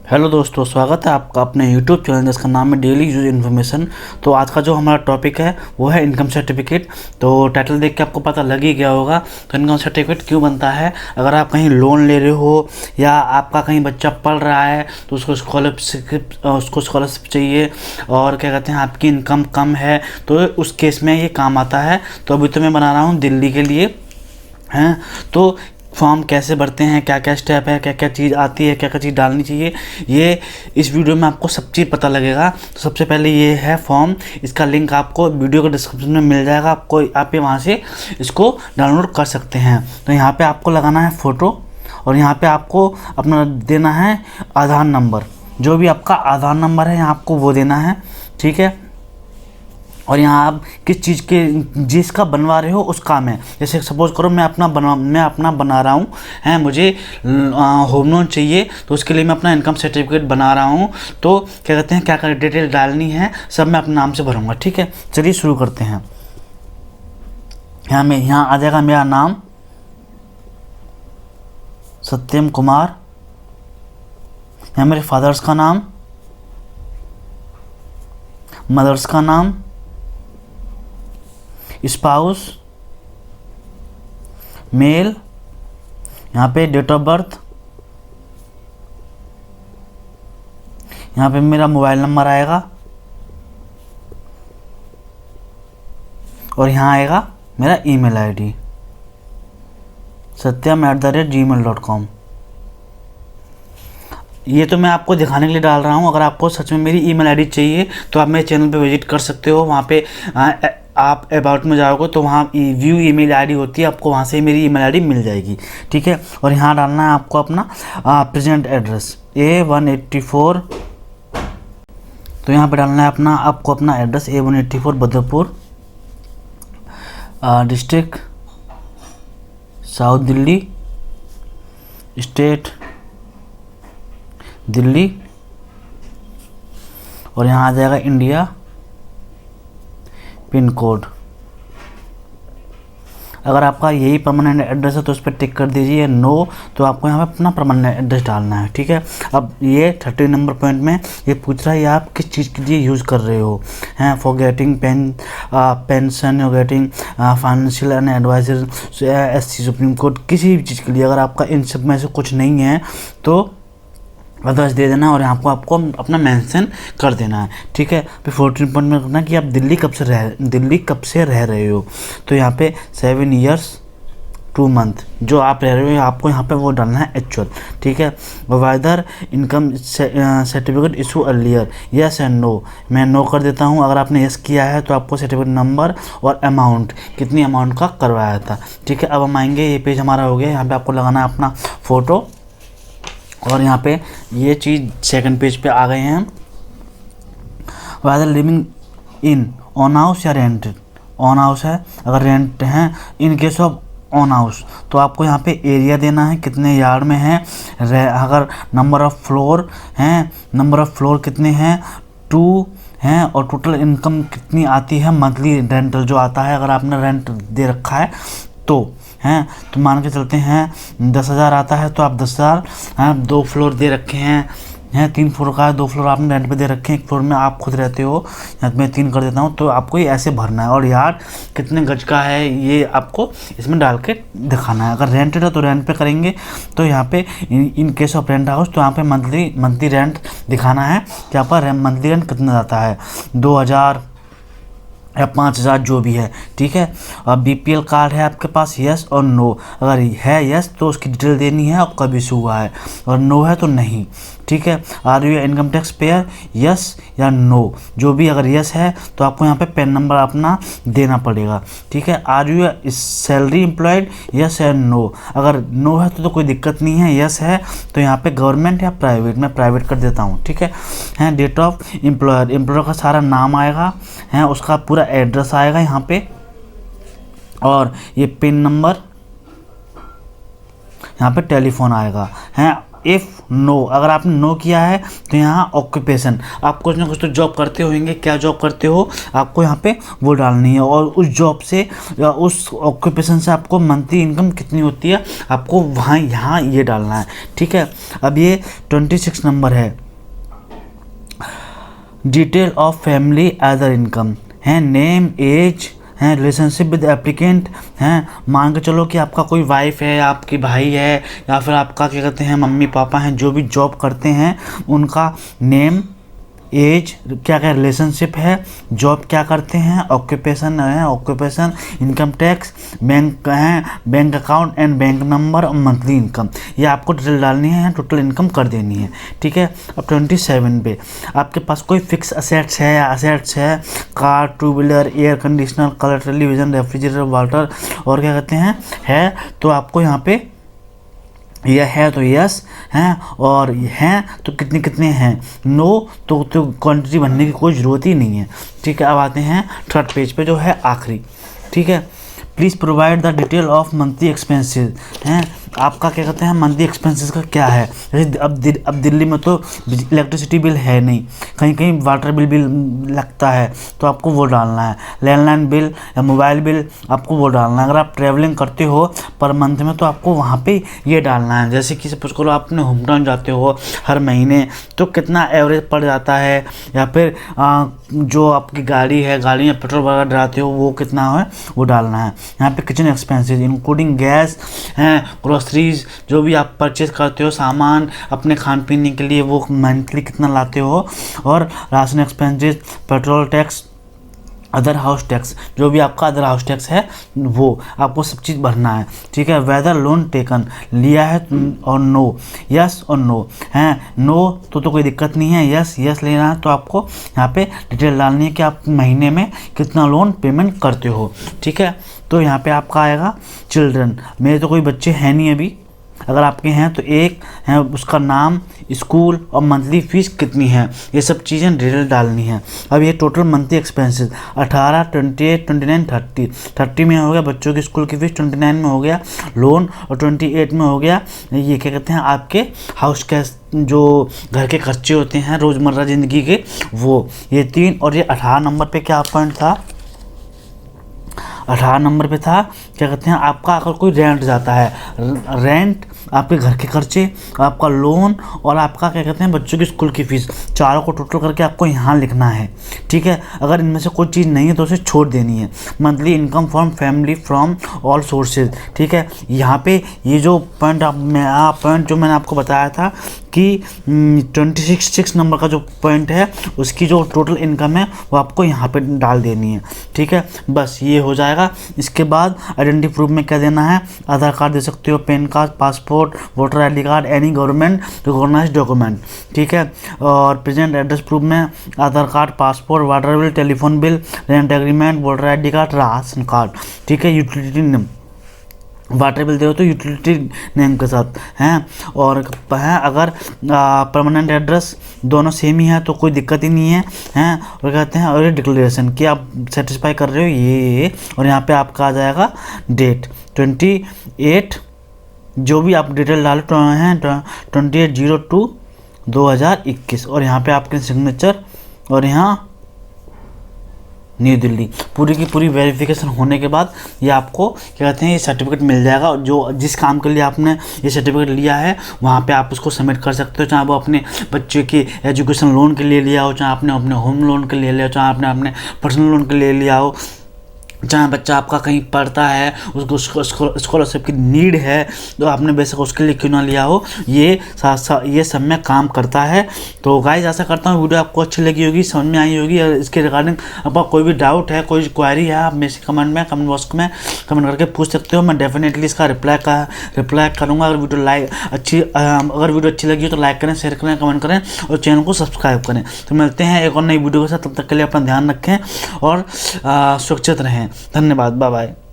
Hello दोस्तों, स्वागत है आपका अपने यूट्यूब चैनल जिसका नाम है डेली यूज इन्फॉर्मेशन। तो आज का जो हमारा टॉपिक है वो है इनकम सर्टिफिकेट। तो टाइटल देख के आपको पता लग ही गया होगा तो इनकम सर्टिफिकेट क्यों बनता है। अगर आप कहीं लोन ले रहे हो या आपका कहीं बच्चा पढ़ रहा है तो उसको स्कॉलरशिप चाहिए और क्या कहते हैं आपकी इनकम कम है तो उस केस में ये काम आता है। तो अभी तो मैं बना रहा हूँ दिल्ली के लिए हैं। तो फॉर्म कैसे भरते हैं, क्या क्या स्टेप है, क्या क्या चीज़ आती है, क्या क्या चीज़ डालनी चाहिए, ये इस वीडियो में आपको सब चीज़ पता लगेगा। तो सबसे पहले ये है फॉर्म, इसका लिंक आपको वीडियो के डिस्क्रिप्शन में मिल जाएगा। आप ये वहाँ से इसको डाउनलोड कर सकते हैं। तो यहाँ पे आपको लगाना है फ़ोटो और यहाँ पे आपको अपना देना है आधार नंबर। जो भी आपका आधार नंबर है यहाँ आपको वो देना है, ठीक है। और यहाँ आप किस चीज़ के जिसका बनवा रहे हो उस काम है। जैसे सपोज़ करो मैं अपना बना रहा हूँ हैं, मुझे होम लोन चाहिए तो उसके लिए मैं अपना इनकम सर्टिफिकेट बना रहा हूँ। तो क्या कहते हैं क्या क्या डिटेल डालनी है सब मैं अपने नाम से भरूँगा, ठीक है। चलिए शुरू करते हैं। यहाँ आ जाएगा मेरा नाम सत्यम कुमार, यहाँ मेरे फादर्स का नाम, मदर्स का नाम, स्पाउस, मेल, यहाँ पे डेट ऑफ बर्थ, यहाँ पे मेरा मोबाइल नंबर आएगा और यहाँ आएगा मेरा ईमेल आईडी satyam@gmail.com। ये तो मैं आपको दिखाने के लिए डाल रहा हूँ। अगर आपको सच में मेरी ईमेल आईडी चाहिए तो आप मेरे चैनल पे विजिट कर सकते हो। वहाँ पे आप अबाउट में जाओगे तो वहाँ व्यू ईमेल आईडी होती है, आपको वहाँ से मेरी ईमेल आईडी मिल जाएगी, ठीक है। और यहाँ डालना है आपको अपना प्रेजेंट एड्रेस A184। तो यहाँ पे डालना है आपको अपना address A184 Badarpur, district south Delhi, state Delhi, और यहाँ आ जाएगा इंडिया, पिन कोड। अगर आपका यही परमानेंट एड्रेस है तो उस पर टिक कर दीजिए नो। तो आपको यहाँ पे अपना परमानेंट एड्रेस डालना है, ठीक है। अब ये 30 नंबर पॉइंट में ये पूछ रहा है आप किस चीज़ के लिए यूज़ कर रहे हो हैं। फॉर गेटिंग पेंशन और getting financial and advisor SC supreme court, किसी भी चीज़ के लिए। अगर आपका इन सब में से कुछ नहीं है तो अदर्स दे देना और यहाँ आपको अपना मेंशन कर देना है, ठीक है। फिर 14 पॉइंट में करना कि आप दिल्ली कब से रह रहे हो। तो यहाँ पे 7 years 2 month जो आप रह रहे हो आपको यहाँ पे वो डालना है एक्चुअल, ठीक है। Whether income certificate issue earlier, yes and no. मैं नो कर देता हूँ। अगर आपने यस किया है तो आपको सर्टिफिकेट नंबर और अमाउंट, कितनी अमाउंट का करवाया था, ठीक है। अब हम आएंगे, ये पेज हमारा हो गया। यहाँ पे आपको लगाना है अपना फ़ोटो और यहाँ पे ये चीज़ सेकंड पेज पे आ गए हैं हम। Whether living in own house या रेंटेड, ऑन हाउस है। अगर रेंट है, in case of own house तो आपको यहाँ पे एरिया देना है कितने यार्ड में है। अगर नंबर ऑफ़ फ्लोर हैं, नंबर ऑफ़ फ्लोर कितने हैं 2 हैं, और टोटल इनकम कितनी आती है मंथली रेंटल जो आता है। अगर आपने रेंट दे रखा है तो हैं, तो मान के चलते हैं 10,000 आता है तो आप 10,000 हैं। 2 फ्लोर दे रखे हैं 3 फ्लोर का है, 2 फ्लोर आपने रेंट पे दे रखे हैं, 1 फ्लोर में आप खुद रहते हो, यहाँ मैं 3 कर देता हूँ। तो आपको ये ऐसे भरना है और यार कितने गज का है ये आपको इसमें डाल के दिखाना है। अगर रेंटेड है तो रेंट पे करेंगे तो यहाँ पे इन केस ऑफ रेंट हाउस तो यहाँ पे मंथली रेंट दिखाना है कि आपका मंथली रेंट कितना जाता है, 2,000 या 5,000 जो भी है, ठीक है। अब BPL कार्ड है आपके पास, यस और नो। अगर है यस तो उसकी डिटेल देनी है और कब इशू हुआ है, और नो है तो नहीं, ठीक है। Are you income tax payer, yes या नो। जो भी अगर यस है तो आपको यहाँ पे पैन नंबर अपना देना पड़ेगा, ठीक है। Are you salary employed, yes या नो। अगर नो है तो कोई दिक्कत नहीं है, यस है तो यहाँ पे गवर्नमेंट या प्राइवेट, मैं प्राइवेट कर देता हूँ, ठीक है। डेट ऑफ एम्प्लॉयर का सारा नाम आएगा हैं, उसका पूरा एड्रेस आएगा यहाँ पे, और ये पिन नंबर, यहाँ पे टेलीफोन आएगा हैं। इफ़ नो, अगर आपने नो किया है तो यहाँ ऑक्यूपेशन, आप कुछ ना कुछ तो जॉब करते होंगे, क्या जॉब करते हो आपको यहाँ पे वो डालनी है, और उस जॉब से या उस ऑक्यूपेशन से आपको मंथली इनकम कितनी होती है आपको वहाँ यहाँ ये डालना है। ठीक है, अब ये 26 नंबर है, detail of family other income है, नेम, एज हैं, रिलेशनशिप विद एप्लीकेंट हैं, मान के चलो कि आपका कोई वाइफ है, आपकी भाई है, या फिर आपका क्या कहते हैं मम्मी पापा हैं जो भी जॉब करते हैं, उनका नेम, एज, क्या क्या रिलेशनशिप है, जॉब क्या करते हैं, ऑक्यूपेशन है, ऑक्यूपेशन, इनकम टैक्स, बैंक है, bank account and bank number और मंथली इनकम, ये आपको डिटेल डालनी है, टोटल इनकम कर देनी है। ठीक है, अब 27 पे आपके पास कोई फिक्स असेट्स है, या असेट्स है car, two wheeler, air conditioner, colour television, refrigerator, water और क्या कहते हैं है, तो आपको यहाँ पे यह है तो यस हैं, और हैं तो कितने कितने हैं, नो तो क्वांटिटी भरने की कोई ज़रूरत ही नहीं है। ठीक है, अब आते हैं थर्ड पेज पे जो है आखिरी। ठीक है, please provide the detail of monthly expenses हैं, आपका क्या कहते हैं मंथली एक्सपेंसेस का क्या है। जैसे अब दिल्ली में तो इलेक्ट्रिसिटी बिल है नहीं, कहीं कहीं वाटर बिल भी लगता है तो आपको वो डालना है, लैंडलाइन बिल या मोबाइल बिल आपको वो डालना है। अगर आप ट्रैवलिंग करते हो पर मंथ में तो आपको वहाँ पे ये डालना है। जैसे कि सपोज करो आपने होम टाउन जाते हो हर महीने तो कितना एवरेज पड़ जाता है, या फिर जो आपकी गाड़ी है, गाड़ी में पेट्रोल वगैरह डलाते हो वो कितना है वो डालना है। यहाँ पे किचन एक्सपेंसेस इंक्लूडिंग गैस हैं, ग्रोसरीज, जो भी आप परचेज करते हो सामान अपने खान पीने के लिए वो मंथली कितना लाते हो, और ration expenses, petrol tax, other house tax, जो भी आपका अदर हाउस टैक्स है वो आपको सब चीज़ भरना है। ठीक है, वेदर लोन टेकन, लिया है और नो, यस और नो हैं, नो तो कोई दिक्कत नहीं है, यस यस लेना है तो आपको यहाँ पे डिटेल डालनी है कि आप महीने में कितना लोन पेमेंट करते हो। ठीक है, तो यहाँ पे आपका आएगा चिल्ड्रन, मेरे तो कोई बच्चे हैं नहीं अभी, अगर आपके हैं तो एक है, उसका नाम, स्कूल और मंथली फ़ीस कितनी है, ये सब चीज़ें डिटेल डालनी है। अब ये टोटल मंथली एक्सपेंसेस 18, 28, 29, 30 में हो गया बच्चों की स्कूल की फ़ीस, 29 में हो गया लोन, और 28 में हो गया ये क्या कहते हैं आपके हाउस कैश, जो घर के खर्चे होते हैं रोज़मर्रा ज़िंदगी के वो, ये 3। और ये 18 नंबर पे क्या पॉइंट था, 18 नंबर पे था क्या कहते हैं आपका अगर कोई रेंट जाता है, रेंट, आपके घर के खर्चे, आपका लोन और आपका क्या कहते हैं बच्चों की स्कूल की फ़ीस, चारों को टोटल करके आपको यहाँ लिखना है। ठीक है, अगर इनमें से कोई चीज़ नहीं है तो उसे छोड़ देनी है। Monthly income from family from all sources. ठीक है, यहाँ पे ये जो पॉइंट पॉइंट जो मैंने आपको बताया था कि 26 नंबर का जो पॉइंट है उसकी जो टोटल इनकम है वो आपको यहाँ पे डाल देनी है। ठीक है, बस ये हो जाएगा। इसके बाद आइडेंटिटी प्रूफ में क्या देना है, आधार कार्ड दे सकते हो, PAN card, passport, voter I D card, any government recognised document. ठीक है, और प्रेजेंट एड्रेस प्रूफ में Aadhaar card, passport, water bill, telephone bill, rent agreement, voter I D card, ration card. ठीक है, यूटिलिटी नेम, वाटर बिल दे हो तो utility name के साथ हैं, और हैं अगर परमानेंट एड्रेस दोनों सेम ही है तो कोई दिक्कत ही नहीं है हैं। और कहते हैं और ये डिक्लेरेशन कि आप सेटिस्फाई कर रहे हो ये, और यहाँ पे आपका आ जाएगा डेट 28, जो भी आप डिटेल डालो हैं 28/02/2021, और यहाँ पे आपके सिग्नेचर, और यहाँ न्यू दिल्ली। पूरी की पूरी वेरिफिकेशन होने के बाद ये आपको क्या कहते हैं ये सर्टिफिकेट मिल जाएगा। जो जिस काम के लिए आपने ये सर्टिफिकेट लिया है वहाँ पे आप उसको सबमिट कर सकते हो, चाहे वो अपने बच्चे की एजुकेशन लोन के लिए लिया हो, चाहे आपने अपने होम लोन के लिए लिया हो, चाहे आपने अपने पर्सनल लोन के लिए लिया हो, चाहे बच्चा आपका कहीं पढ़ता है उसको स्कॉलरशिप की नीड है तो आपने बेशक उसके लिए क्यों ना लिया हो, ये ये सब में काम करता है। तो गाइस ऐसा करता हूँ वीडियो आपको अच्छी लगी होगी, समझ में आई होगी। इसके रिगार्डिंग आपका कोई भी डाउट है, कोई क्वेरी है, आप मेरे से कमेंट बॉक्स में कमेंट करके पूछ सकते हो। मैं डेफिनेटली इसका रिप्लाई करूँगा। अगर वीडियो अच्छी लगी हो तो लाइक करें, शेयर करें, कमेंट करें और चैनल को सब्सक्राइब करें। तो मिलते हैं एक और नई वीडियो के साथ, तब तक के लिए अपना ध्यान रखें और सुरक्षित रहें। धन्यवाद, बाय बाय।